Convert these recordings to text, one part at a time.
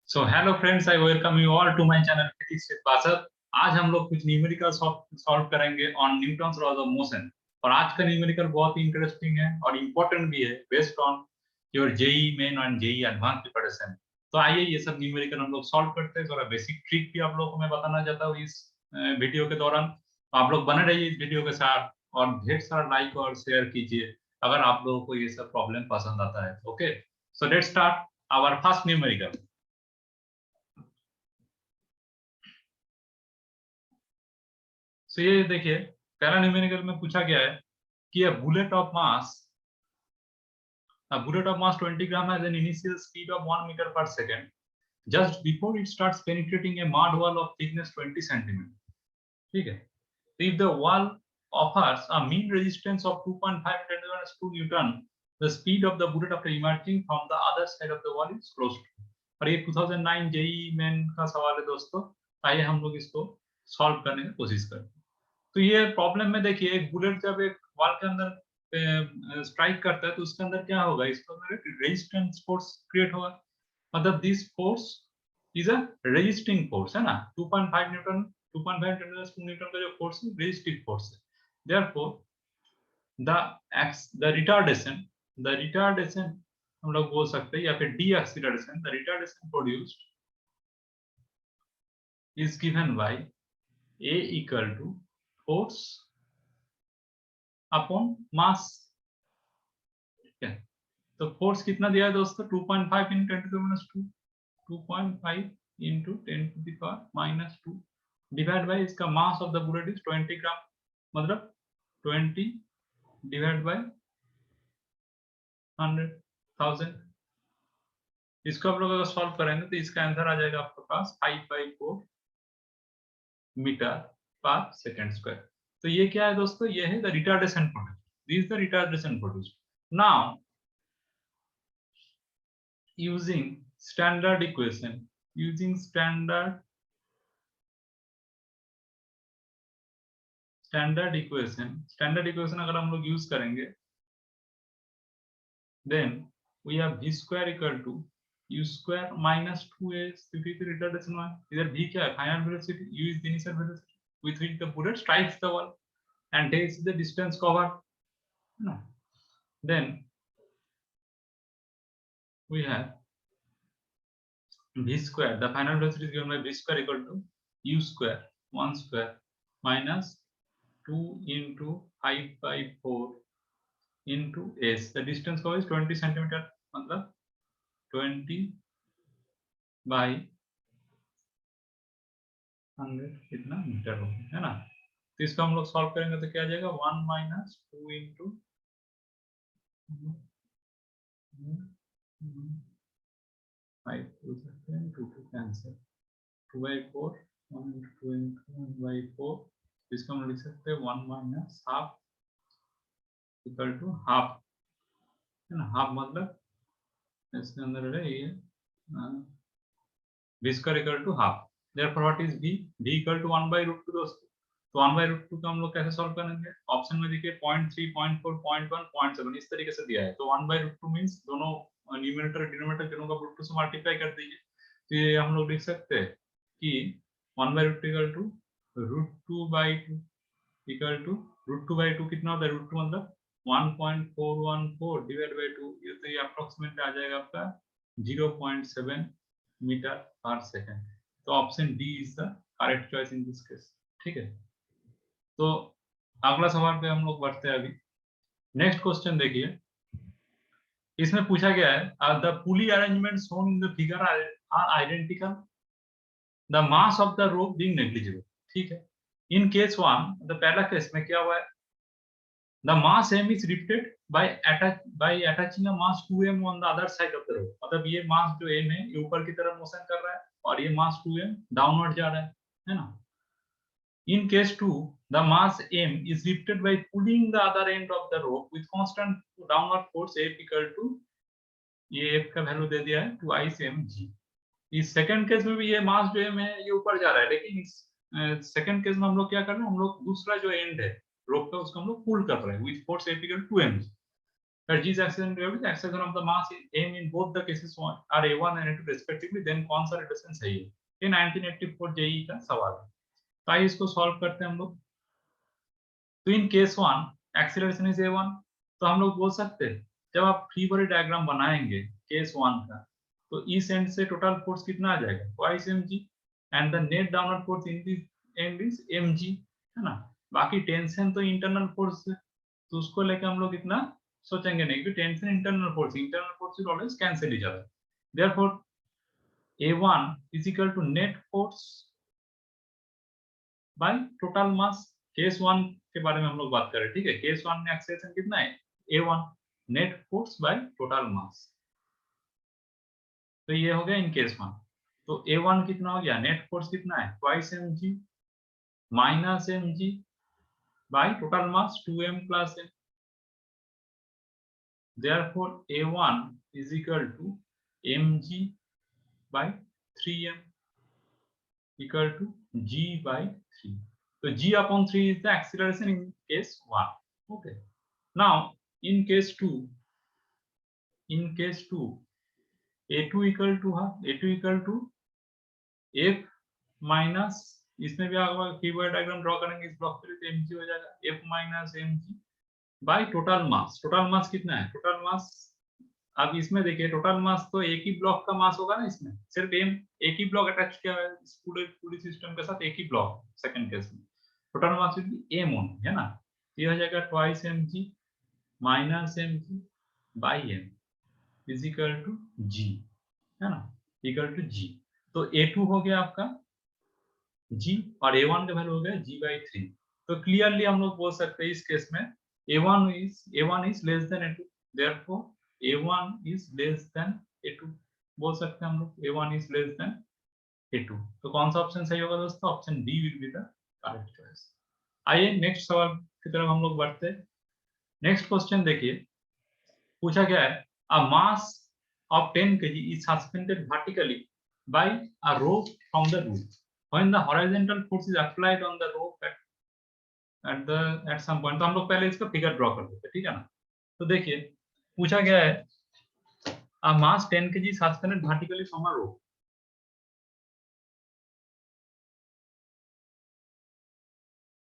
So hello friends, I welcome you all to my channel physics with Basat. आज हम लोग कुछ न्यूमेरिकल सॉल्व करेंगे on Newton's laws of motion. और आज का न्यूमेरिकल बहुत ही इंटरेस्टिंग है और इम्पोर्टेंट भी है, based on your JEE Main and JEE advance preparation. तो आइए ये सब न्यूमेरिकल हम लोग सॉल्व करते हैं। थोड़ा बेसिक ट्रिक भी आप लोगों को मैं बताना चाहता हूँ इस वीडियो के दौरान। तो आप लोग बने रहिए इस वीडियो के साथ और ढेर सारा लाइक और शेयर कीजिए अगर आप लोगों को ये सब प्रॉब्लम पसंद आता है। Okay, so let's start our first numerical. तो ये देखिए, पहला न्यूमेरिकल में पूछा गया है कि a bullet of mass 20 gram has an initial speed of 1 meter per second just before it starts penetrating a mud wall of thickness 20 centimeter. ठीक है, so if the wall offers a mean resistance of 2.5 × 10⁻² Newton, the speed of the bullet after emerging from the other side of the wall is close to। और ये 2009 JEE main का सवाल है दोस्तों। आइए हम लोग इसको सॉल्व करने की कोशिश करते हैं। तो ये प्रॉब्लम में देखिए, एक बुलेट जब एक वॉल के अंदर स्ट्राइक करता है तो उसके अंदर क्या होगा, इसके अंदर एक रेजिस्टेंस फोर्स क्रिएट होगा। मतलब this force is a resisting force, है ना। 2.5 न्यूटन 2.5 न्यूटन का जो फोर्स है रेजिस्टिव फोर्स है। देयरफॉर द रिटार्डेशन हम लोग बोल सकते हैं, या फिर the acceleration, the retardation produced is given by a equal to force upon mass. ठीक है, तो फोर्स कितना दिया है दोस्तों, 2.5 × 10⁻², 2.5 × 10⁻², डिवाइड बाय इसका मास ऑफ द बुलेट इज 20 ग्राम, मतलब 20 डिवाइड बाय 100,000। इसको आप लोग अगर सॉल्व करेंगे तो इसका आंसर आ जाएगा आपके पास 5/4 मीटर पर सेकेंड स्क्वायर। तो ये क्या है दोस्तों, ये है the retardation produced, this is the retardation produced. Now using standard equation अगर हम लोग यूज करेंगे, then we have v square equal to u square minus 2a, retardation है। इधर v क्या है, final velocity, u is the initial velocity with which the bullet strikes the wall and a is the distance covered, है ना। then we have v square, the final velocity is given by v square equal to u square 1 square minus 2 × 5/4 into s, the distance को is 20 centimeter, मतलब 20 by 100 कितना metre हो, है ना। तो इसको हम लोग सॉल्व करेंगे तो क्या आ जाएगा, 1 - 2 × 5 2 2 कैंसिल, 2/4 1 × 2 × 1/4। इसको हम लिख सकते हैं 1 - ½ इक्वल टू हाफ, है ना। हाफ मतलब इसके अंदर है ये v square equal to half। therefore what is v equal to 1/√2 दोस्तों। तो 1/√2 का हम लोग कैसे सॉल्व करेंगे, ऑप्शन में देखिए 0.3 0.4 0.1 0.7 इस तरीके से दिया है। तो 1/√2 मींस दोनों न्यूमरेटर डिनोमिनेटर दोनों का √2 से मल्टीप्लाई कर दीजिए। तो ये हम लोग लिख सकते हैं कि 1/√2 इक्वल टू √2/2 इक्वल टू √2/2 कितना होता है, √2 मतलब 1.414 डिवाइड बाय 2, ये तो ये अप्रोक्सीमेटली आ जाएगा आपका 0.7 मीटर पर सेकेंड। तो option D is the correct choice in this case. ठीक है, तो अगला सवाल पे हम लोग बढ़ते हैं अभी। नेक्स्ट क्वेश्चन देखिए, इसमें पूछा गया है the pulley arrangement shown in the figure are identical, the mass of the rope being negligible. ठीक है, इन केस वन, द पहला केस में क्या हुआ है, the mass m is lifted by attaching a mass 2m on the other side of the rope। मतलब ये मास जो m है ये ऊपर की तरफ मोशन कर रहा है और ये मास 2m डाउनवर्ड जा रहा है ना। in case 2, the mass m is lifted by pulling the other end of the rope with constant downward force F equal to, ये F का वैल्यू दे दिया है 2 mg। इस सेकंड केस में भी ये मास जो m है ये ऊपर जा रहा है, लेकिन इस सेकंड केस में हम लोग क्या कर रहे हैं, हम लोग दूसरा जो एंड है रोप का उसको हम लोग पुल कर रहे हैं with force F equal to 2 mg। where g is acceleration gravity, acceleration of the mass in m in both the cases are a1 and a2 respectively, then कौन सा रिलेशन सही है? ये 1984 जेई का सवाल है। तो आइए इसको सॉल्व करते हैं हम लोग। तो in case 1 acceleration is a1, तो हम लोग बोल सकते हैं जब आप फ्री बॉडी डायग्राम बनाएंगे केस 1 का, तो इस एंड से टोटल फोर्स कितना आ जाएगा? Twice mg, and the net downward force in this and is mg, है ना। बाकी टेंशन तो इंटरनल फोर्स है, तो उसको लेके हम लोग इतना सोचेंगे नहीं, क्योंकि tension internal force will always cancel each other. Therefore a1 is equal to net force by total mass। Case 1 के बारे में हम लोग बात कर रहे हैं, ठीक है। केस 1 में एक्सेलरेशन कितना है? a1 net force by total mass. तो ये हो गया इन केस 1। तो a1 कितना हो गया? नेट फोर्स कितना है? Twice mg minus mg by total mass 2m plus m। Therefore a1 is equal to mg by 3m equal to g by 3. So g upon 3 is the acceleration in case 1. Okay. Now in case 2, a2 equal to f minus, इसमें भी आप free body diagram draw करेंगे इस block के लिए, तो mg हो जाएगा f minus mg by total mass. Total mass कितना है? टोटल मास अब इसमें देखिए, टोटल मास तो एक ही ब्लॉक का मास होगा ना, इसमें सिर्फ एक ही ब्लॉक अटैच किया है इस पूरे सिस्टम के साथ, एक ही ब्लॉक। सेकंड केस में total mass will be m only, है ना। ये हो जाएगा twice mg minus mg by m is equal to g, है ना, इक्वल टू g। तो a2 हो गया आपका g और a1 का वैल्यू हो गया g by 3। तो क्लियरली हम लोग बोल सकते हैं इस केस में a1 is less than a2, therefore a1 is less than a2 बोल सकते हैं हम लोग, a1 is less than a2। तो कौन सा ऑप्शन सही होगा दोस्तों? Option D will be the correct choice. आइए नेक्स्ट सवाल की तरफ हम लोग बढ़ते हैं। नेक्स्ट क्वेश्चन देखिए, पूछा गया है a mass of 10 kg is suspended vertically by a rope from the roof when the horizontal force is applied on the rope at some point। तो हम लोग पहले इसका फिगर ड्रॉ कर देते हैं, ठीक है ना। तो देखिए पूछा गया है a mass 10 kg suspended vertically from a rope।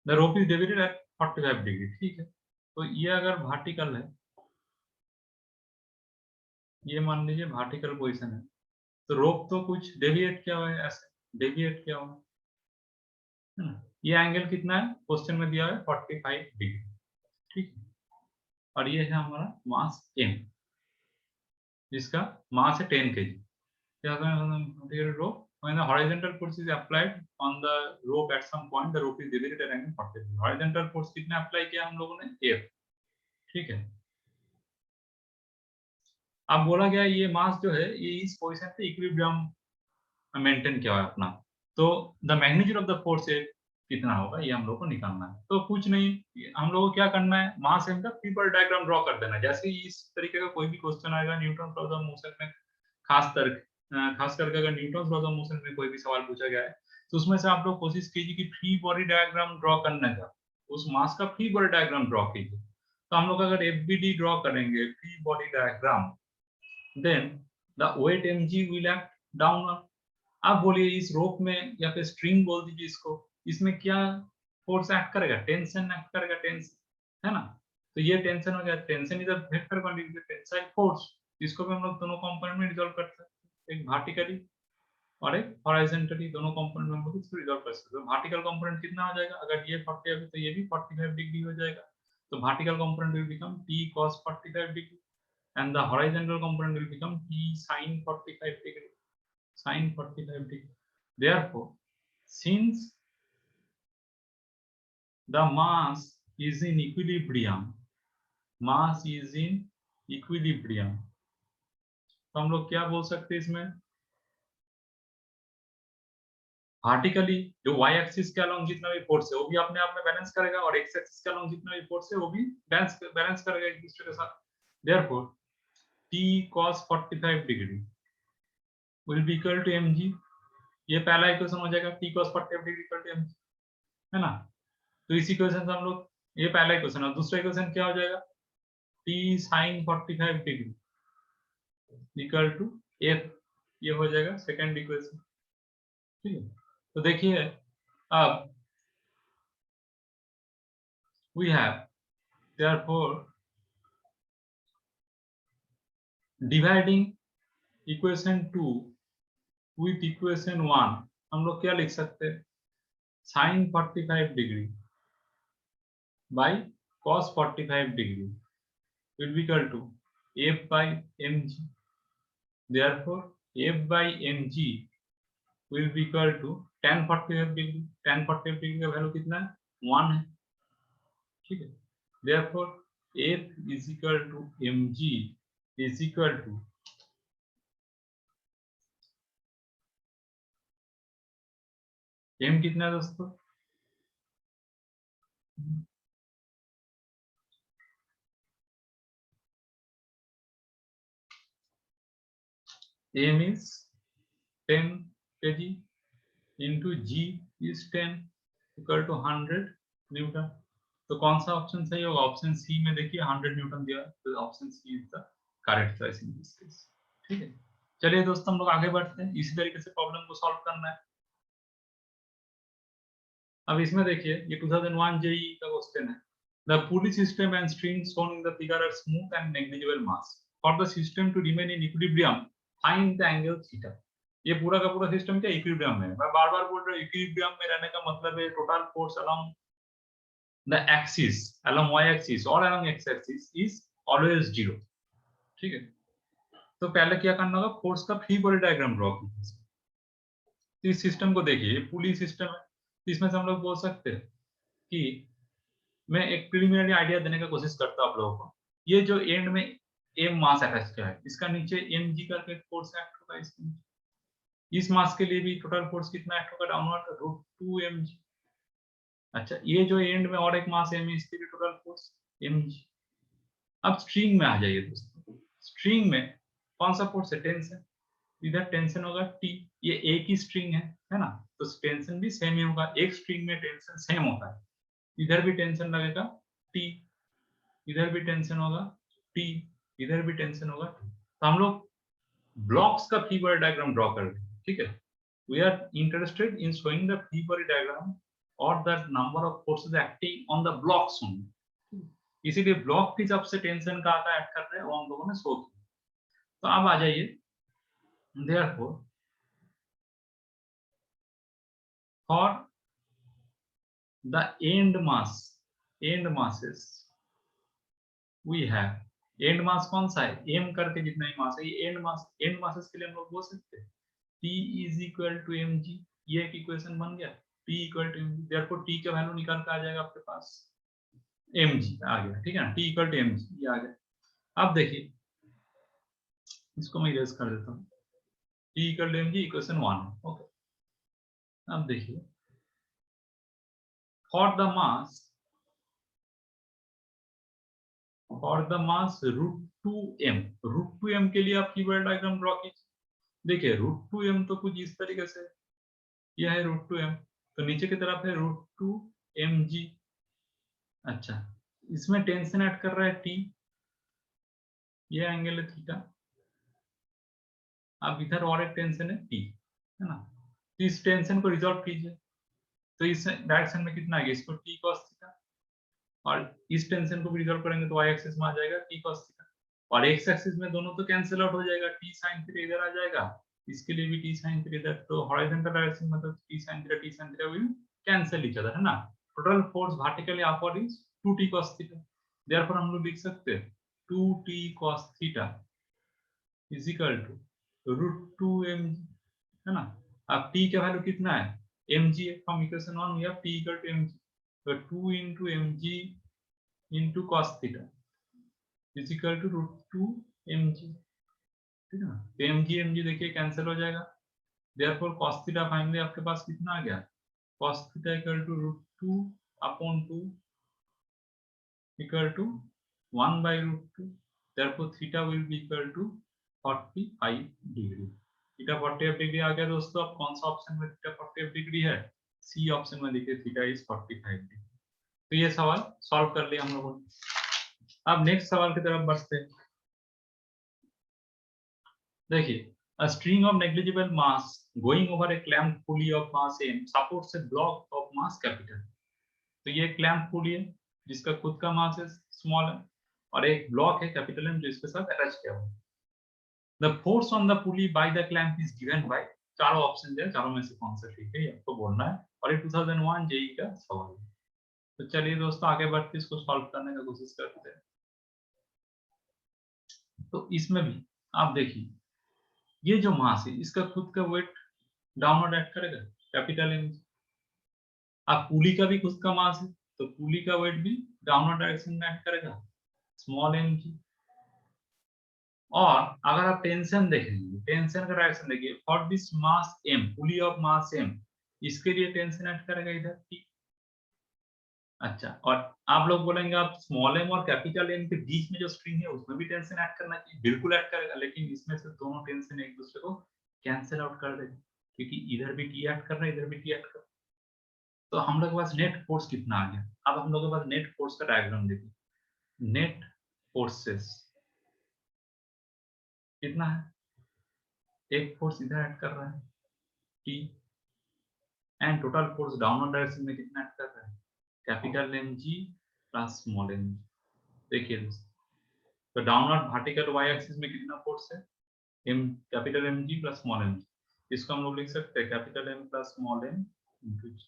The rope is deviated at 45 degree, ठीक है। तो ये अगर वर्टिकल है, ये मान लीजिए वर्टिकल पोजीशन है, तो रोप तो कुछ डेविएट किया हुआ है, ऐसे डेविएट किया हुआ है ना। ये एंगल कितना है? क्वेश्चन में दिया है 45 डिग्री, ठीक है। और ये है हमारा मास m, जिसका मास है 10 kg। rope when the horizontal force is applied on the rope at some point, the rope is deviated at angle 40 degree। horizontal force कितना अप्लाई किया हम लोगों ने? F, ठीक है। अब बोला गया ये मास जो है ये इस पोजीशन पे इक्विलिब्रियम मेंटेन किया है अपना, तो the magnitude of the force कितना होगा ये हम लोग को निकालना है। तो कुछ नहीं, हम लोग को क्या करना है, मास m का फ्री बॉडी डायग्राम ड्रॉ कर देना है। जैसे ही इस तरीके का कोई भी क्वेश्चन आएगा न्यूटन लॉ ऑफ मोशन में, खास करके अगर न्यूटन लॉ ऑफ मोशन में कोई भी सवाल पूछा गया है, तो उसमें से आप लोग कोशिश कीजिए कि फ्री बॉडी डायग्राम ड्रॉ करने का, उस मास का फ्री बॉडी डायग्राम ड्रॉ कीजिए। तो हम लोग अगर FBD ड्रॉ करेंगे, free body diagram, then the weight mg will act downward। आप बोलिए इस रोप में या फिर स्ट्रिंग बोल दीजिए इसको, इसमें क्या फोर्स एक्ट करेगा? टेंशन एक्ट करेगा, टेंशन, है ना। तो ये टेंशन हो गया, tension is a vector quantity, tensile force. इसको भी हम लोग दोनों कंपोनेंट में रिजॉल्व कर सकते हैं, एक वर्टिकली और एक हॉरिजॉन्टली, दोनों कंपोनेंट में हम लोग इसको रिजॉल्व कर सकते हैं। वर्टिकल कंपोनेंट कितना हो जाएगा? अगर ये 40 है तो ये भी 45 डिग्री हो जाएगा। तो vertical component will become t cos 45 degree and the horizontal component will become t sin 45 degree, sin 45 degree। Therefore, since the mass is in equilibrium, तो हम लोग क्या बोल सकते हैं इसमें? वर्टिकली जो y एक्सिस के अलोंग जितना भी फोर्स है वो भी अपने आप में बैलेंस करेगा, और x एक्सिस के अलोंग जितना भी फोर्स है वो भी बैलेंस करेगा एक दूसरे के साथ। Therefore, t cos 45 degree will be equal to mg। ये पहला इक्वेशन हो जाएगा, t cos 45 degree equal to mg, है ना। तो इस इक्वेशन से हम लोग, ये पहला इक्वेशन, और दूसरा इक्वेशन क्या हो जाएगा? t sin 45 degree equal to f, ये हो जाएगा सेकंड इक्वेशन। ठीक है, तो देखिए अब we have therefore dividing equation 2 with equation 1 हम लोग क्या लिख सकते हैं, sin 45 degree by cos 45 degree will be equal to f by mg, therefore f by mg will be equal to tan 45 degree, tan 45 degree का value कितना है 1 है। ठीक है, therefore f is equal to mg is equal to m कितना है दोस्तों, m is 10 kg into g is 10 equal to 100 Newton. तो कौन सा ऑप्शन सही होगा, ऑप्शन सी में देखिए 100 न्यूटन दिया है, तो option C is the correct choice in this case. ठीक है, चलिए दोस्तों हम लोग आगे बढ़ते हैं, इसी तरीके से प्रॉब्लम को सॉल्व करना है। अब इसमें देखिए ये 2001 जेईई का क्वेश्चन है, the pulley system and string shown in the figure are smooth and negligible mass, for the system to remain in equilibrium find the angle theta. ये पूरा का पूरा सिस्टम क्या इक्विलिब्रियम में है, मैं बार बार बोल रहा हूँ इक्विलिब्रियम में रहने का मतलब है total force along the axis, along y axis or along x axis is always 0। ठीक है, तो पहले क्या करना होगा, फोर्स का फ्री बॉडी डायग्राम ड्रॉ कीजिए। इस सिस्टम को देखिए, पुली सिस्टम है, इसमें से हम लोग बोल सकते हैं कि मैं एक प्रिलिमिनरी आइडिया देने का कोशिश करता हूं आप लोगों को। ये जो एंड में m मास अटैच किया है, इसका नीचे mg करके फोर्स एक्ट होगा इसके नीचे। इस मास के लिए भी टोटल फोर्स कितना एक्ट होगा, डाउनवर्ड √2mg। अच्छा, ये जो एंड में और एक मास m है, इसके लिए टोटल फोर्स mg। अब स्ट्रिंग में आ जाइए दोस्तों, स्ट्रिंग में कौन सा फोर्स है, टेंशन, इधर टेंशन होगा T, ये एक ही स्ट्रिंग है ना, तो टेंशन भी सेम ही होगा, एक स्ट्रिंग में टेंशन सेम होता है, इधर भी टेंशन लगेगा T, इधर भी टेंशन होगा T, इधर भी टेंशन होगा T। तो हम लोग ब्लॉक्स का फ्री बॉडी डायग्राम ड्रॉ कर रहे हैं। ठीक है, we are interested in showing the free body diagram और the number of forces acting on the blocks only, इसीलिए ब्लॉक के हिसाब से टेंशन का आता ऐड कर रहे हैं और हम लोगों ने शो किया। तो अब आ जाइए, therefore for the end masses we have, and mass कौन सा है, m करके जितना ही मास है, ये एंड मासेस के लिए हम लोग बोल सकते हैं T is equal to mg, ये एक इक्वेशन बन गया, T equal to mg, therefore T का वैल्यू निकाल के आ जाएगा आपके पास mg आ गया। ठीक है ना, T इक्वल टू mg ये आ गया। अब देखिए इसको मैं इरेज कर देता हूँ, T equal to mg equation 1 है। ओके, अब देखिए for the mass √2m के लिए आप कीवर्ड डायग्राम ड्रॉ कीजिए। देखिए √2m तो कुछ इस तरीके से, यह है √2m, तो नीचे की तरफ है √2mg। अच्छा, इसमें टेंशन ऐड कर रहा है T, ये एंगल है थीटा। अब इधर और एक टेंशन है T, है ना, तो इस टेंशन को रिजॉल्व कीजिए, तो इस डायरेक्शन में कितना आएगा, इसको T cos थीटा, और इस टेंशन को भी रिजॉल्व करेंगे तो y एक्सिस में आ जाएगा T cos थीटा, और x एक्सिस में दोनों तो कैंसिल आउट हो जाएगा, T sin थीटा इधर आ जाएगा, इसके लिए भी T sin थीटा इधर, तो हॉरिजॉन्टल डायरेक्शन में तो T sin theta will cancel each other, है ना। Total force vertically upward is 2T cos theta, therefore हम लोग लिख सकते हैं 2T cos theta is equal to √2mg, है ना। अब T का वैल्यू कितना है, mg है, from equation 1 we have T equal to mg, तो 2 into mg into cos theta is equal to √2mg। ठीक है ना, तो mg देखिए कैंसिल हो जाएगा, देयरफॉर cos थीटा फाइनली आपके पास कितना आ गया, cos theta equal to √2/2 equal to 1/√2, therefore theta will be equal to 45 degree. Theta 45 degree आ गया दोस्तों। अब कौन सा ऑप्शन में थीटा 45 डिग्री है, सी ऑप्शन में देखिए थीटा इज 45 डिग्री। तो ये सवाल सॉल्व कर लिया हम लोगों ने। अब नेक्स्ट सवाल की तरफ बढ़ते हैं। देखिए, a string of negligible mass going over a clamped pulley of mass m supports a block of mass capital। तो ये क्लैम्प पुली है जिसका खुद का मास है स्मॉल है, और एक ब्लॉक है कैपिटल एम जो इसके साथ अटैच किया हुआ है। The force on the pulley by the clamp is given bye, चारों ऑप्शन है, चारों में से कौन सा ठीक है ये आपको बोलना है, और ये 2001 जेई का सवाल है। तो चलिए दोस्तों आगे बढ़ते इसको सॉल्व करने का कोशिश करते हैं। तो इसमें भी आप देखिए, ये जो मास है इसका खुद का वेट डाउनवर्ड एक्ट करेगा कैपिटल एम। अब पुली का भी खुद का मास है तो पुली का वेट भी डाउनवर्ड डायरेक्शन में एक्ट करेगा स्मॉल एम जी। और अगर आप टेंशन देखेंगे, टेंशन का डायरेक्शन देखिए, for this mass M, pulley of mass M, इसके लिए टेंशन एक्ट करेगा इधर टी। अच्छा, और आप लोग बोलेंगे आप स्मॉल एम और कैपिटल एम के बीच में जो स्ट्रिंग है उसमें भी टेंशन ऐड करना चाहिए, बिल्कुल ऐड करेगा, लेकिन इसमें से दोनों टेंशन एक दूसरे को कैंसिल आउट कर देगा, क्योंकि इधर भी टी ऐड कर रहा है, इधर भी टी ऐड कर रहा है। तो हम लोग के पास नेट फोर्स कितना आ गया। अब हम लोग के पास नेट फोर्स का डायग्राम देखिए, नेट फोर्सेस कितना है, एक फोर्स इधर ऐड कर रहा है T, and total force downward direction में कितना ऐड कर रहा है कैपिटल एम जी प्लस स्मॉल एम जी। देखिए तो डाउनवर्ड वर्टिकल वाई एक्सिस में कितना फोर्स है, एम कैपिटल एम जी प्लस स्मॉल एम जी। इसको हम लोग लिख सकते हैं capital M plus small m into g,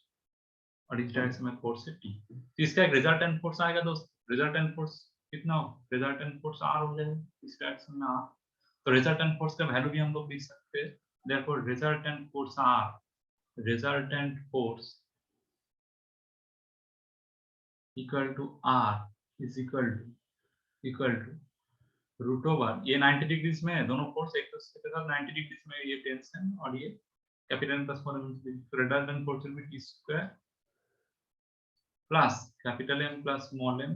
और इस डायरेक्शन में फोर्स है टी। तो इसका एक रिजल्टेंट फोर्स आएगा दोस्त, रिजल्टेंट फोर्स कितना हो, रिजल्टेंट फोर्स आर हो जाएगा इस डायरेक्शन में आर। तो रिजल्टेंट फोर्स का वैल्यू भी हम लोग लिख सकते हैं, therefore resultant force R, resultant force equal to R is equal to root over, ये 90 डिग्रीज में है, दोनों फोर्स एक दूसरे के साथ 90 डिग्रीज में, ये टेंशन और ये कैपिटल प्लस स्मॉल एम, तो resultant force will be T square plus capital M plus small M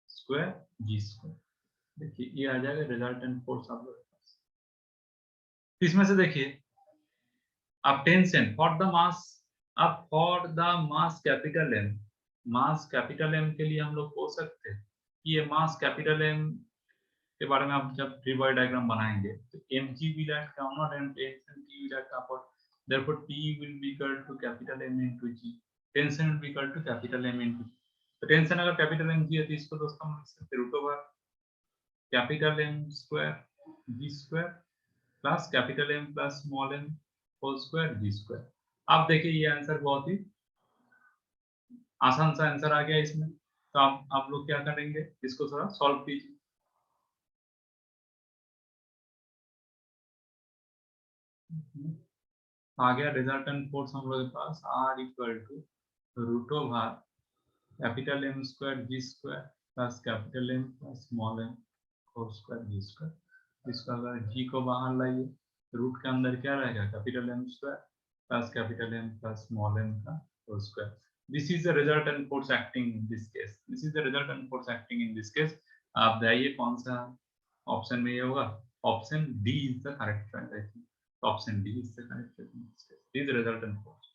square ji square. देखिए ये आ जाएगा रिजल्टेंट फोर्स आप लोगों के पास। इसमें से देखिए अब टेंशन फॉर द मास, अब for the mass capital M, mass capital M के लिए हम लोग बोल सकते हैं कि ये मास कैपिटल एम के बारे में आप जब फ्री बॉडी डायग्राम बनाएंगे तो mg will act downward and tension T will act upward, therefore T will be equal to capital M into G, tension will be equal to capital M into G। तो tension अगर capital M g है तो इसको दोस्तों हम लिख सकते हैं root over capital M square जी square plus capital M plus small m whole square जी स्क्वायर। आप देखिए ये आंसर बहुत ही आसान सा आंसर आ गया इसमें। तो आप लोग क्या करेंगे, इसको थोड़ा सॉल्व कीजिए। आ गया रिजल्टेंट फोर्स हम लोग के पास are equal to root over capital M square ji square plus capital M plus small m whole square ji square. इसका अगर जी को बाहर लाइए, रूट के अंदर क्या रहेगा capital M square plus capital M plus small m का whole square. This is the resultant force acting in this case, this is the resultant force acting in this case. आप बताइए कौन सा ऑप्शन में ये होगा। Option D is the correct answer, option D is the correct answer, is resultant force.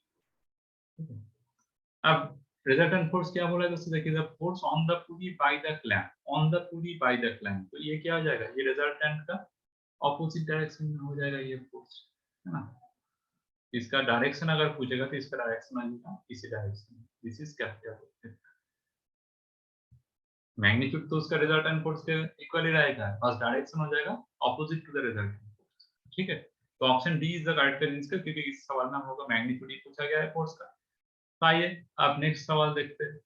अब resultant force क्या बोला है दोस्तों, देखिए the force on the pulley by the clamp, on the pulley by the clamp, तो ये क्या हो जाएगा, ये रिजल्टेंट का ऑपोजिट डायरेक्शन में हो जाएगा ये फोर्स, है ना। इसका डायरेक्शन अगर पूछेगा तो इसका डायरेक्शन आ जाएगा इसी डायरेक्शन में, दिस इज कैपिटल। मैग्नीट्यूड तो उसका रिजल्टेंट फोर्स के इक्वल ही रहेगा, बस डायरेक्शन हो जाएगा opposite to the resultant force, ठीक है। तो option D is the correct answer, क्योंकि इस सवाल में हम लोग का मैग्नीट्यूड ही पूछा गया है फोर्स का। तो आइए अब नेक्स्ट सवाल देखते हैं।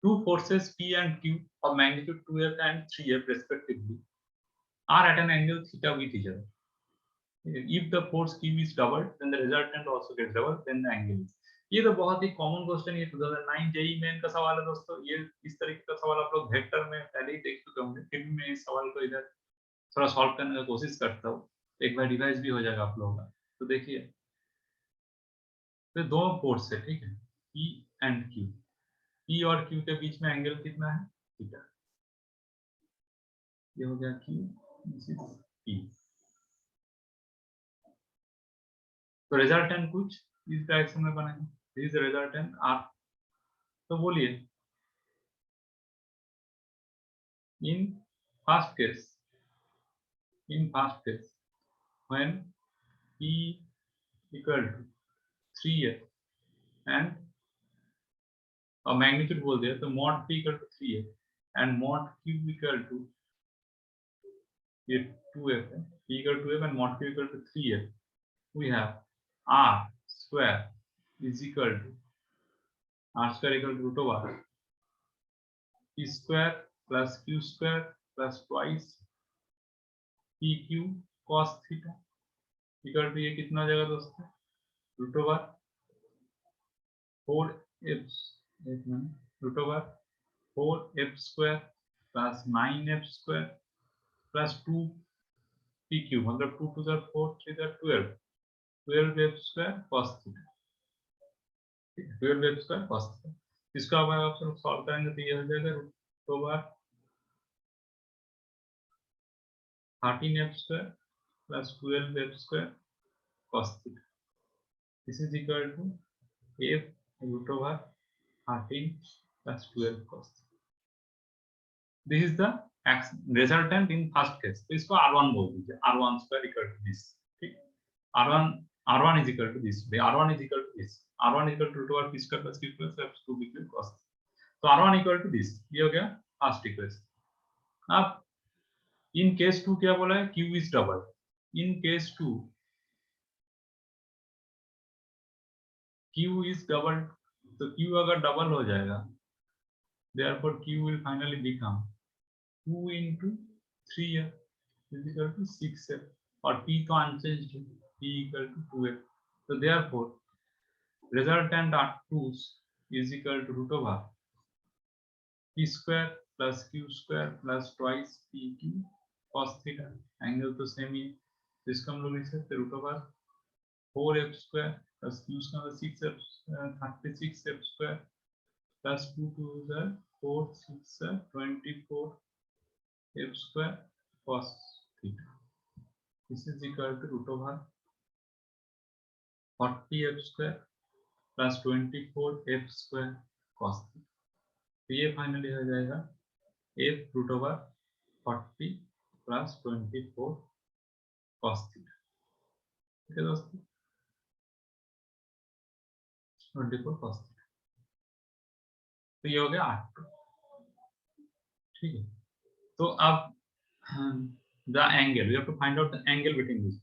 Two forces P and Q of magnitude 2f and 3f respectively are at an angle theta with each other. If the force Q is doubled, then the resultant also gets doubled, then the angle is। ये तो बहुत ही common question, ये 2009 JEE main का सवाल है दोस्तों। ये इस तरीके का सवाल आप लोग वेक्टर में पहले ही देख चुके होंगे, फिर भी मैं इस सवाल को इधर थोड़ा सॉल्व करने का कोशिश करता हूँ, एक बार डिवाइस भी हो जाएगा आप लोगों का। तो देखिए तो दो फोर्स है, ठीक है, P एंड Q, P और Q के बीच में एंगल कितना है, थीटा। ये हो गया Q, दिस इज P। तो रिजल्टेंट कुछ इस डायरेक्शन में बनेगा, दिस रिजल्टेंट आर। तो बोलिए In first case, when P equal to 3f and a magnitude बोल दिया तो mod P equal to 3f and mod Q equal to 2f है, P equal to 2f and mod Q equal to 3f, we have R square is equal to root over P square plus Q square plus twice PQ cos theta equal to ये कितना जाएगा दोस्तों, root over 4f root over 4f square plus 9f square plus 2 PQ मतलब 2 to the 4 3 the 12f square cos theta, 12f square cos theta। इसका अब आप solve करेंगे तो ये हो जाएगा root over 13f square plus 12f square cos theta. This is equal to f root over 13 plus 12 cos theta. This is the resultant in first case. तो इसको R1 बोल दीजिए, R1 square equal to this, ठीक? R1 is equal to this, R1 is equal to this, R1 is equal to root over P square plus Q plus F2 equal to cos. तो R1 equal to this, ये हो गया first equation। अब in case 2 क्या बोला है, Q is double। In case 2 Q is double, तो Q अगर डबल हो जाएगा, therefore Q will finally become 2 into 3f is equal to 6f और P तो unchanged है, P equal to 2f, so therefore resultant R2 is equal to root over P square plus Q square plus twice PQ cos theta, angle तो same ही है, तो इसको हम लोग लिख सकते root over 4f square plus Q square 6f 36f square plus 2 to the 4 6 24 f square cos theta. This is equal to root over 40 f square plus 24 f square cos theta. तो ये finally हो जाएगा f root over 40 plus 24 cos theta, ठीक है दोस्तों, 24 cos theta। तो ये हो गया 8, ठीक है। तो अब the angle, we have to find out the angle between these,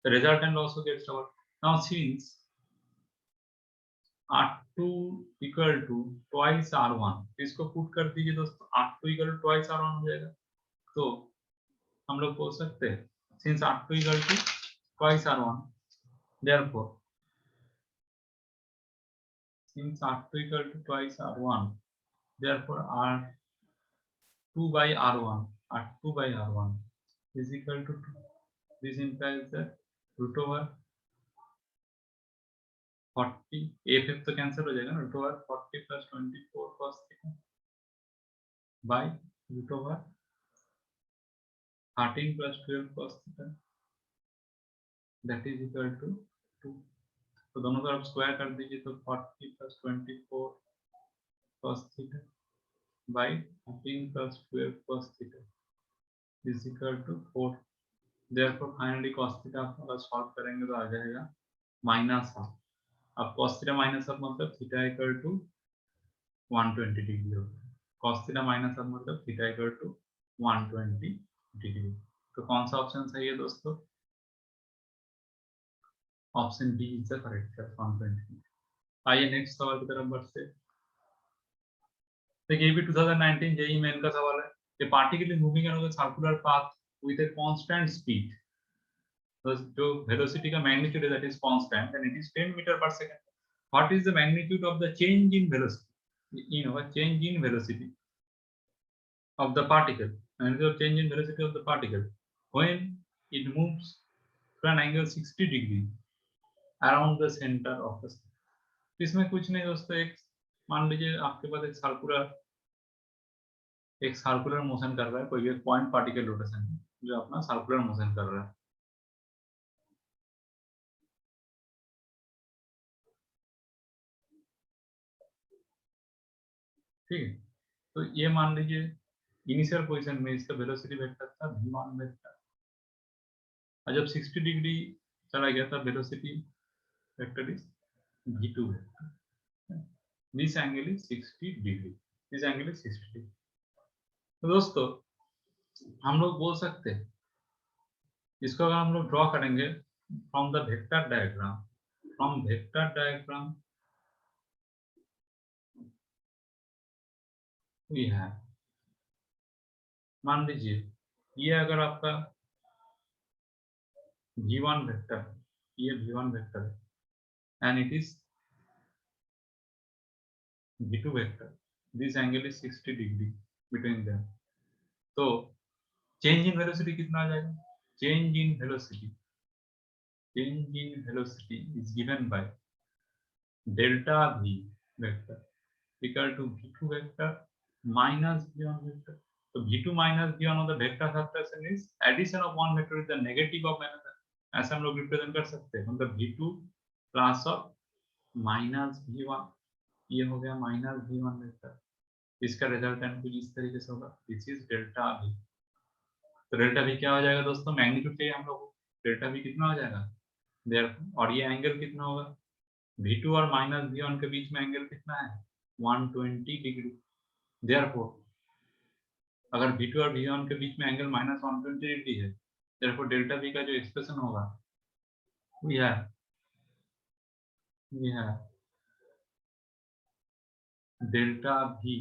the resultant also gets double। Now since R2 equal to twice R1, इसको पुट कर दीजिए दोस्तों, R2 equal to twice R1 हो जाएगा। तो हम लोग बोल सकते हैं since R2 equal to twice R1, therefore since R2 equal to twice R1, therefore R2 by R1 is equal to 2. This implies that root over 40 f तो cancel हो जाएगा ना, root over 40 plus 24 cos theta by root over 13 plus 12 cos theta, that is equal to 2। तो दोनों तरफ square कर दीजिए तो 40 plus 24 cos theta by 13 plus 12 cos theta is equal to 4। therefore finally cos theta अगर सॉल्व करेंगे तो आ जाएगा -1/2। अब cos theta minus हाफ मतलब theta equal to 120 डिग्री होगा, cos theta minus हाफ मतलब theta equal to 120 डिग्री। तो कौन सा ऑप्शन सही है दोस्तों, option D is the correct है, 120। आइए नेक्स्ट सवाल की तरफ बढ़ते हैं। देखिए ये भी 2019 जेईई मेन का सवाल है। ए particle is moving along a circular path with a constant speed, तो जो वेलोसिटी का मैग्नीट्यूड है that is constant and it is 10 metre पर second. What is the magnitude of the change in velocity, change in velocity of the particle, and the change in velocity of the particle when it moves to an angle 60 degree around the center of the sphere। इसमें कुछ नहीं दोस्तों, एक मान लीजिए आपके पास एक circular motion कर रहा है, कोई एक पॉइंट पार्टिकल रोटेशन जो अपना सर्कुलर मोशन कर रहा है। ठीक है, तो ये मान लीजिए इनिशियल पोजीशन में इसका वेलोसिटी वेक्टर था v1 वेक्टर, और जब 60 डिग्री चला गया था velocity vector is v2 vector. This angle is 60 degree, this angle is 60 degree. तो दोस्तों हम लोग बोल सकते हैं इसको अगर हम लोग ड्रॉ करेंगे from the vector diagram, from vector diagram we have, मान लीजिए ये अगर आपका v1 वेक्टर, ये v1 वेक्टर है and it is v2 vector, this angle is 60 degree between them. तो चेंज इन वेलोसिटी कितना आ जाएगा? Change in velocity, change in velocity is given by delta v vector equal to v2 vector minus v1 vector. So v2 minus v1 of the vector subtraction is addition of one vector with the negative of another. ऐसा हम लोग represent कर सकते हैं. मतलब v2 plus of minus v1, ये हो गया माइनस v1 वेक्टर. इसका रिजल्टेंट कुछ इस तरीके से होगा. This is delta v. तो डेल्टा v क्या हो जाएगा दोस्तों? मैग्नीट्यूड चाहिए हम लोग को. डेल्टा v कितना हो जाएगा? और ये एंगल कितना होगा? v2 और माइनस v1 के बीच में एंगल कितना है? 120 डिग्री. देयरफॉर अगर v2 और v1 के बीच में एंगल माइनस 120 डिग्री है, देयरफॉर डेल्टा v का जो एक्सप्रेशन होगा we have delta v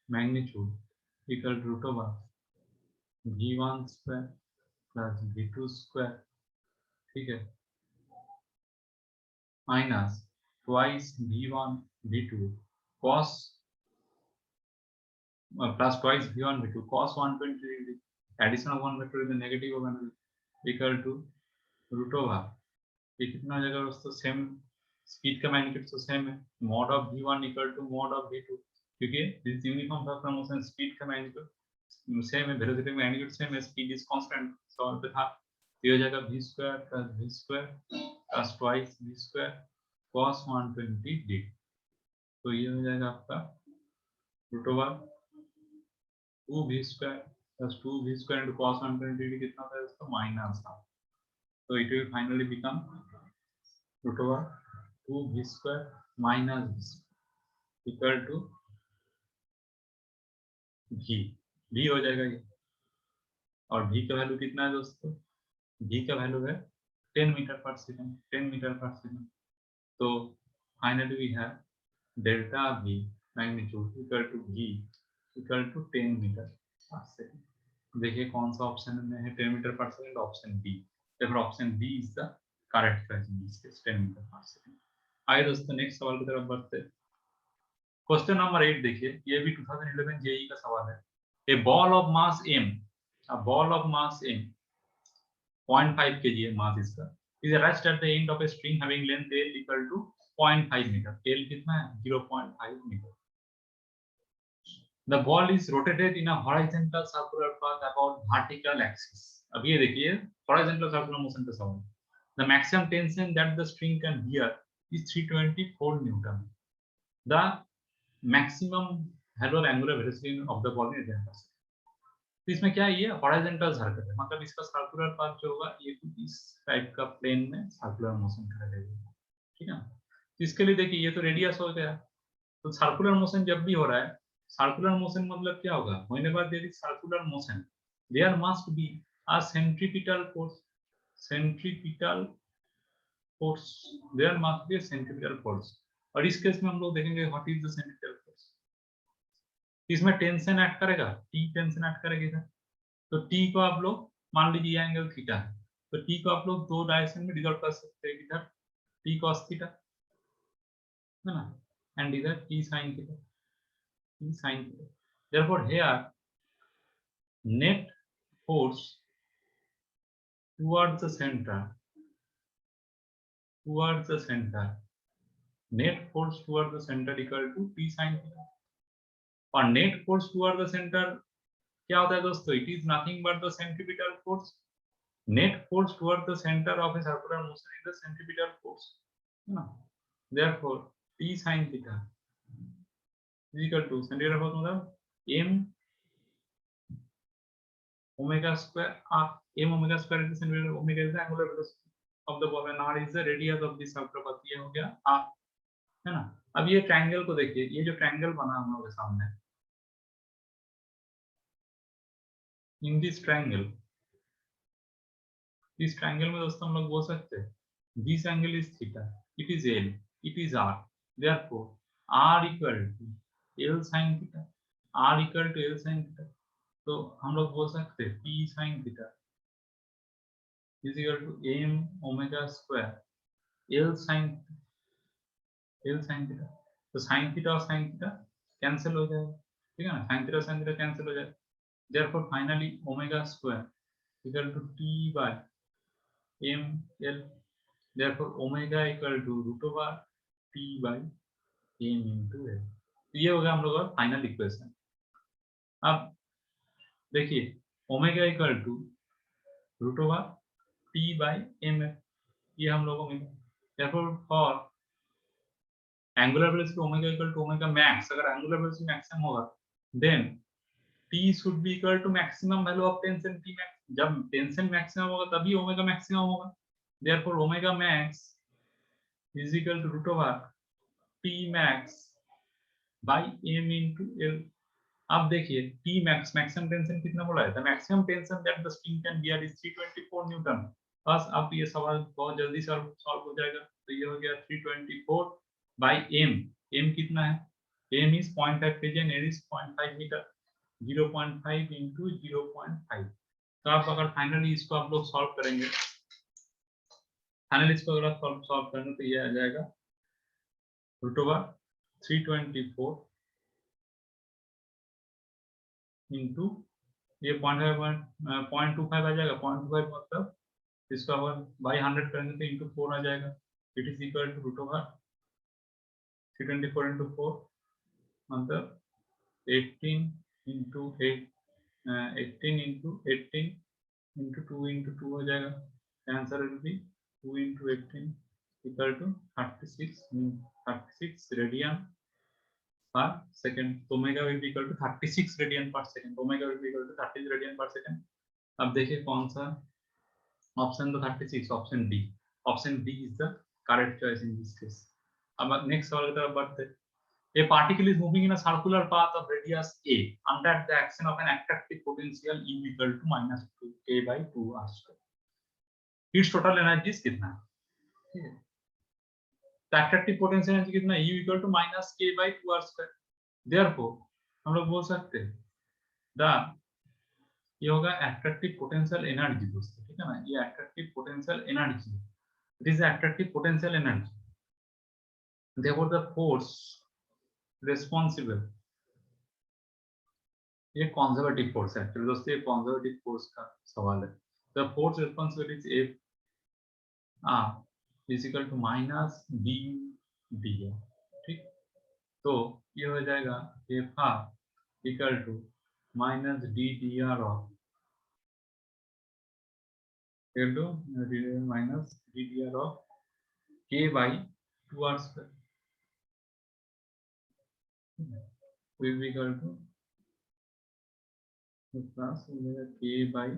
magnitude equal to root over v1 square plus v2 square, ठीक है, minus twice v1 v2 cos plus twice v1 v2 cos 120 degree, addition of one vector with the negative of another equal to root over, ये कितना हो जाएगा दोस्तों? Same speed का magnitude तो same है, mod of v1 equal to mod of v2, क्योंकि this uniform circular motion speed का मैग्नीट्यूड सेम है, वेलोसिटी मैग्नीट्यूड सेम है, स्पीड इज कांस्टेंट. सॉल्व पे था, ये हो जाएगा v square plus v square plus twice v square cos 120 degree. तो ये हो जाएगा आपका root over 2v square plus 2v square into cos 120 degree कितना होता है इसका? Minus half. तो it will finally become root over 2v square minus v equal to v. v हो जाएगा ये, और v का वैल्यू कितना है दोस्तों? v का वैल्यू है 10 मीटर पर सेकंड, 10 मीटर पर सेकंड. तो finally we have delta v magnitude equal to v equal to 10 metre पर सेकंड. देखिए कौन सा ऑप्शन में है 10 मीटर पर second? Option B. therefore option B is the correct choice in this case, 10 metre पर सेकंड. आइए दोस्तों नेक्स्ट सवाल की तरफ बढ़ते हैं. क्वेश्चन नंबर 8 देखिए, ये भी 2011 जेईई का सवाल है. A ball of mass m, a ball of mass m 0.5 kg है मास इसका, is rest at the end of a string having length l equal to 0.5 metre. l कितना है? 0.5 metre. The ball is rotated in a horizontal circular path about vertical axis. अब ये देखिए horizontal circular motion का सवाल. The maximum tension that the string can bear is 324 Newton. The maximum angular velocity of the ball is 10%. तो इसमें क्या है? ये horizontal circle है, मतलब इसका circular path जो होगा ये कुछ इस टाइप का प्लेन में circular motion करेगा, ठीक है. तो इसके लिए देखिए ये तो रेडियस हो गया. तो सर्कुलर मोशन जब भी हो रहा है, सर्कुलर मोशन मतलब क्या होगा? whenever there is circular motion there must be a centripetal force, centripetal force, there must be a centripetal force. और इस केस में हम लोग देखेंगे what is the centripetal force. इसमें टेंशन ऐड करेगा, T टेंशन ऐड करेगा इधर. तो T को आप लोग मान लीजिए एंगल थीटा है, तो T को आप लोग दो डायरेक्शन में डिवाइड कर सकते हैं, इधर T cos थीटा है ना, एंड इधर T sin theta, T sin theta. Therefore here net force towards the center, net force towards the center equal to T sin theta. और net force towards the center क्या होता है दोस्तों? It is nothing but the centripetal force. Net force towards the center of a circular motion is the centripetal force. Therefore T sin theta is equal to centripetal force मतलब m omega square r. m omega square is the centimeter, omega is the angular velocity of the ball and r is the radius of this circular path. ये हो गया r, है ना। अब ये triangle को देखिए, ये जो ट्रायंगल बना हम लोगों के सामने, इन दिस ट्रायंगल, इस ट्रायंगल में दोस्तों हम लोग बोल सकते हैं this angle is theta, it is l, it is r, therefore r equal to l sin theta, r equal to l sin theta. तो हम लोग बोल सकते हैं p sin theta is equal to m omega square l sin theta. तो sin theta और sin theta cancel हो जाएगा, ठीक है ना, sin theta sin theta cancel हो जाएगा। therefore finally omega square equal to t by m l, therefore omega equal to root over t by m into l। तो ये होगा हम लोग का फाइनल इक्वेशन। अब देखिए omega equal to root over t by m, ये हम लोगों को मिला। therefore for angular velocity omega equal to omega max, अगर angular velocity maximum होगा then t should be equal to maximum value of tension t max। जब tension maximum होगा तभी ओमेगा मैक्सिमम होगा। therefore omega max is equal to root over t max by m into l। अब देखिए t max maximum tension कितना बोला है, the maximum tension that the spring can bear is 324 Newton. बस अब ये सवाल बहुत जल्दी सॉल्व हो जाएगा। तो ये हो गया 324 बाय m, m कितना है, m is 0.5 kg and l is 0.5 metre, 0.5 into 0.5। तो आप अगर फाइनली इसको आप लोग सॉल्व करेंगे, फाइनली इसको अगर आप सॉल्व करेंगे तो ये आ जाएगा रूट ओवर 324 इंटू ये 0.25 आ जाएगा, 0.25 मतलब इसका अगर बाई 100 करेंगे तो इंटू 4 आ जाएगा। It is equal to root over 324 into 4 मतलब 18 इंटू 8, 18 इंटू 18 इंटू 2 इंटू 2 हो जाएगा। Answer will be 2 into 18 equal to 36 radian per second। तो omega will be equal to 36 radian per second, omega will be equal to 30 radian per second. अब देखिए कौन सा option, तो 36, option D, option D is the correct choice in this case. अब next सवाल की तरफ बढ़ते हैं। A particle is moving in a circular path of radius a under the action of an attractive potential E equal to minus 2k by 2 r square। its total energy कितना है, ठीक है। तो attractive potential energy कितना है, E equal to minus k by 2 r square। therefore हम लोग बोल सकते हैं द, ये होगा attractive potential energy दोस्तों, ठीक है ना, ये attractive potential energy, it is attractive potential energy। therefore the force responsible, ये कंजर्वेटिव फोर्स है एक्चुअली दोस्तों, ये कंजर्वेटिव फोर्स का सवाल है। The force responsible is F r is equal to minus d d, ठीक। तो ये हो जाएगा F r equal to minus d d r of minus d d r of k by 2 r square will be equal to plus k by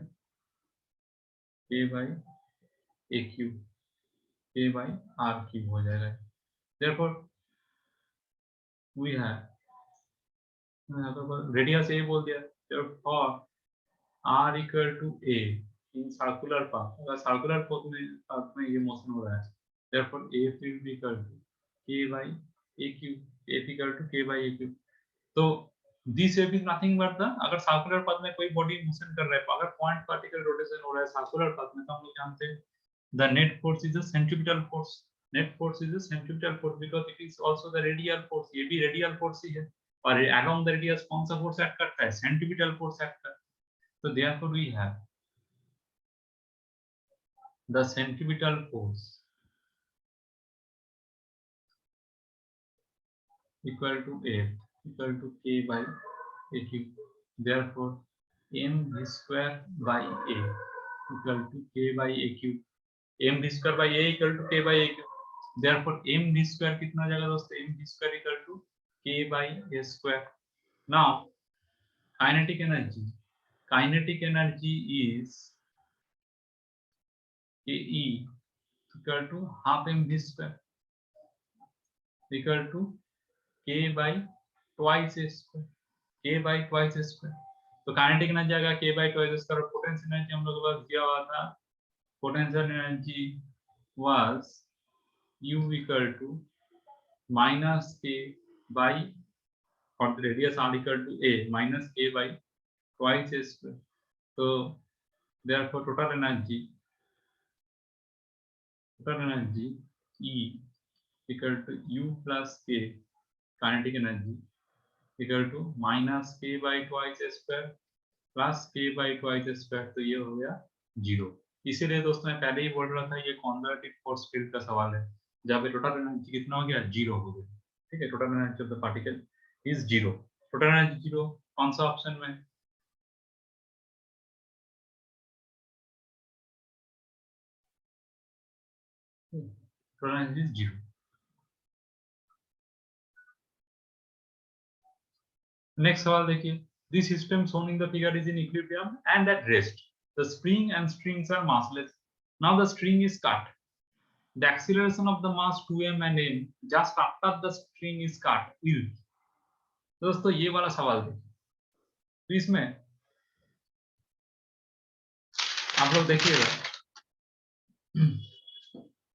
a cube, k by r cube हो जाएगा। therefore we have radius ए बोल दिया, therefore r equal to a in circular path, अगर circular path में ये motion हो रहा है, therefore a will be equal to k by a cube, f equal to k by a cube। तो this wave is nothing but the, अगर circular path में कोई बॉडी मोशन कर रहा है, अगर पॉइंट पार्टिकल रोटेशन हो रहा है सर्कुलर पाथ में, तो हम लोग जानते हैं the net force is the centripetal force, net force is the centripetal force because it is also the radial force, ये भी radial force ही है, और along the radius कौन सा force एक्ट करता है, centripetal force एक्ट करता है। तो therefore we have the centripetal force equal to F equal to k by a cube, therefore m v square by a equal to k by a cube, m v square by a equal to k by a cube। therefore m v square कितना जाएगा दोस्तों, m v square equal to k by a square। now kinetic energy, kinetic energy is K E equal to half mv square equal to k by twice square k by twice square. तो kinetic energy आएगा k by twice square. Potential energy हम लोग के पास दिया हुआ था, potential energy was u equal to minus k by or the radius r equal to a minus k by twice square. So therefore total energy E equal to u plus k kinetic energy equal to minus k by twice square plus k by twice square। तो ये हो गया 0। इसीलिए दोस्तों मैं पहले ही बोल रहा था ये कॉन्जर्वेटिव फोर्स फील्ड का सवाल है, जहाँ पे टोटल एनर्जी कितना हो गया 0 हो गया। ठीक है, total energy of the particle is 0। Total energy 0 कौन सा ऑप्शन में? Total energy is 0। नेक्स्ट सवाल देखिए, this system shown in the figure is in equilibrium and at rest. The spring and strings are massless. Now the string is cut. The acceleration of the mass 2m and m just after the string is cut will। दोस्तों ये वाला सवाल देखिए, तो इसमें आप लोग देखिएगा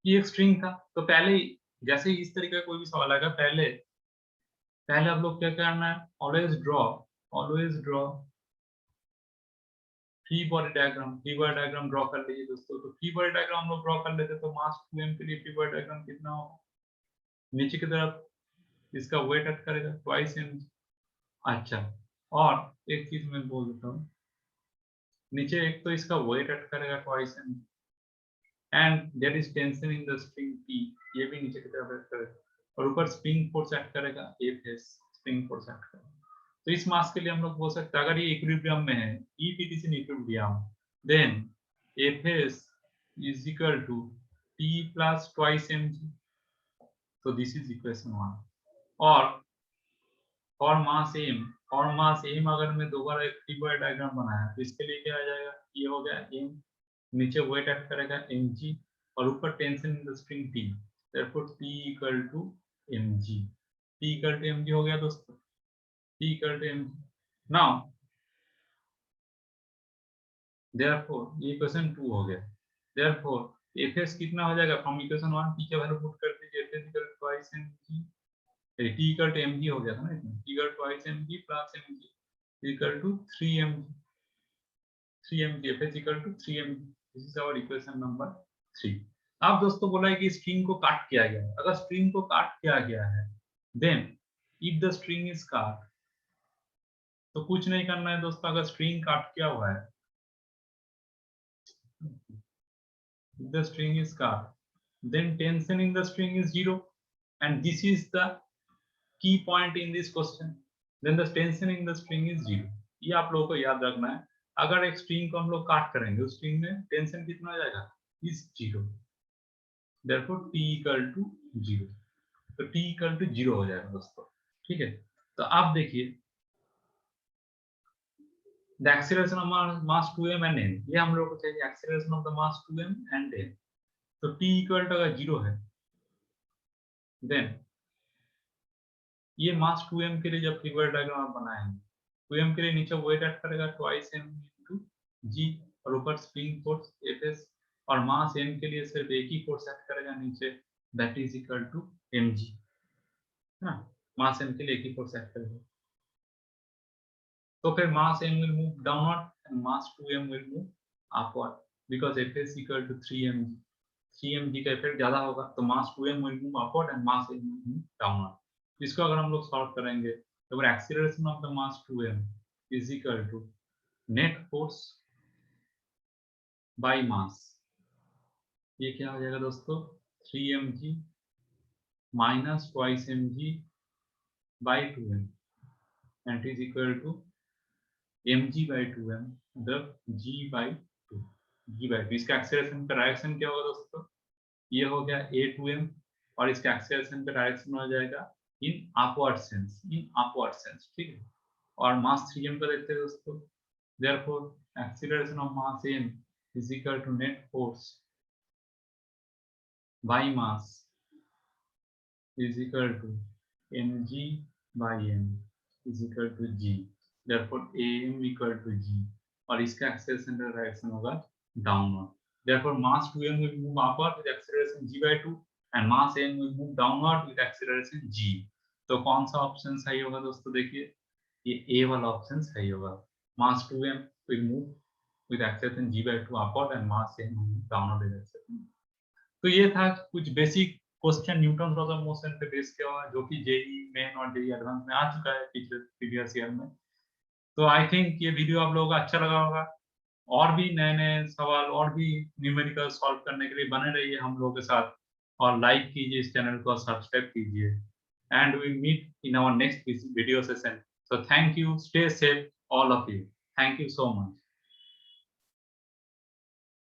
ये एक स्ट्रिंग था, तो पहले जैसे इस तरीके का कोई भी सवाल आएगा पहले आप लोग क्या करना है, always draw free body diagram draw कर लीजिए दोस्तों। तो फ्री बॉडी डायग्राम हम लोग ड्रॉ कर लेते, तो मास 2m के लिए फ्री बॉडी डायग्राम कितना होगा, नीचे की तरफ इसका वेट ऐड करेगा ट्वाइस mg। अच्छा, और एक चीज मैं बोल देता हूँ, नीचे एक तो इसका वेट ऐड करेगा twice mg and there is tension in the spring P, ये भी नीचे की तरफ ऐड करेगा, और ऊपर स्प्रिंग फोर्स ऐड करेगा Fs, स्प्रिंग फोर्स ऐड करेगा। तो इस मास के लिए हम लोग बोल सकते हैं, अगर ये इक्विलिब्रियम में है, if it is in equilibrium, then Fs is equal to P plus twice mg। so this is equation 1। और for mass m अगर मैं दोबारा एक फ्री बॉडी डायग्राम बनाया तो इसके लिए क्या आ जाएगा, ये हो गया m, नीचे वेट ऐड करेगा mg और ऊपर tension in the spring T, therefore P equal to mg। P equal to mg हो गया दोस्तों, P equal to mg। now therefore ये इक्वेशन 2 हो गया, therefore Fs कितना हो जाएगा, फ्रॉम इक्वेशन 1 P का वैल्यू पुट कर दीजिए, Fs equal to twice mg, T equal to mg हो गया था ना इसमें, T equal to twice mg plus mg equal to 3mg, Fs equal to 3mg। this is our equation number 3। अब दोस्तों बोला है कि स्ट्रिंग को काट किया गया है, अगर स्ट्रिंग को काट किया गया है then if the string is cut, तो कुछ नहीं करना है दोस्तों, अगर स्ट्रिंग काट किया हुआ है, if the string is cut then tension in the string is 0 and this is the key point in this question, then the tension in the string is 0। ये आप लोगों को याद रखना है, अगर एक स्ट्रिंग को हम लोग काट करेंगे उस स्ट्रिंग में टेंशन कितना हो जाएगा, is 0, therefore T equal to 0। तो T equal to 0 हो जाएगा दोस्तों। ठीक है, तो आप देखिए the acceleration of mass 2m and n, ये हम लोग को चाहिए acceleration of the mass 2m and n। तो T equal to अगर 0 है then ये मास 2m के लिए जब फिगर डायग्राम आप बनाएंगे, 2m के लिए नीचे वेट ऐड करेगा ट्वाइस m into g और ऊपर स्प्रिंग फोर्स Fs, और मास m के लिए सिर्फ एक ही फोर्स ऐड करेगा नीचे, that is equal to mg। हाँ, मास m के लिए एक ही फोर्स ऐड करेगा, तो फिर मास m will move downward and mass 2m will move upward because Fs equal to 3mg। 3mg का इफेक्ट ज्यादा होगा, तो मास 2m will move upward and mass m will move downward। इसको अगर हम लोग सॉल्व करेंगे तो acceleration of the mass 2m is equal to net force by mass, ये क्या हो जाएगा दोस्तों, 3mg minus twice mg by 2m and is equal to mg by 2m मतलब g बाय 2। इसका एक्सीलरेशन का डायरेक्शन क्या होगा दोस्तों, ये हो गया a2m और इसका एक्सीलरेशन का डायरेक्शन हो जाएगा इन अपवर्ड सेंस, ठीक है। और मास 3m का देखते हैं दोस्तों, Therefore, acceleration of mass m is equal to net force by mass is equal to mg by m is equal to g. Therefore, am equal to g. और इसका acceleration direction होगा downward. Therefore, mass 2m will move upward with acceleration g by 2 and mass m will move downward with acceleration g. तो कौन सा option सही होगा दोस्तों? देखिए ये ए वाला ऑप्शन सही होगा. Mass 2m will move with acceleration g by 2 upward and mass m will move downward with acceleration. तो ये था कुछ basic question Newton laws of motion पे बेस किया हुआ जो कि जेई मेन और जेई एडवांस में आ चुका है पिछले प्रीवियस ईयर में. तो आई थिंक ये वीडियो आप लोगों को अच्छा लगा होगा. और भी नए-नए सवाल और भी न्यूमेरिकल सॉल्व करने के लिए बने रहिए हम लोगों के साथ और लाइक कीजिए इस चैनल को, सब्सक्राइब कीजिए. And we meet in our next video session. So thank you, stay safe all of you. Thank you so much.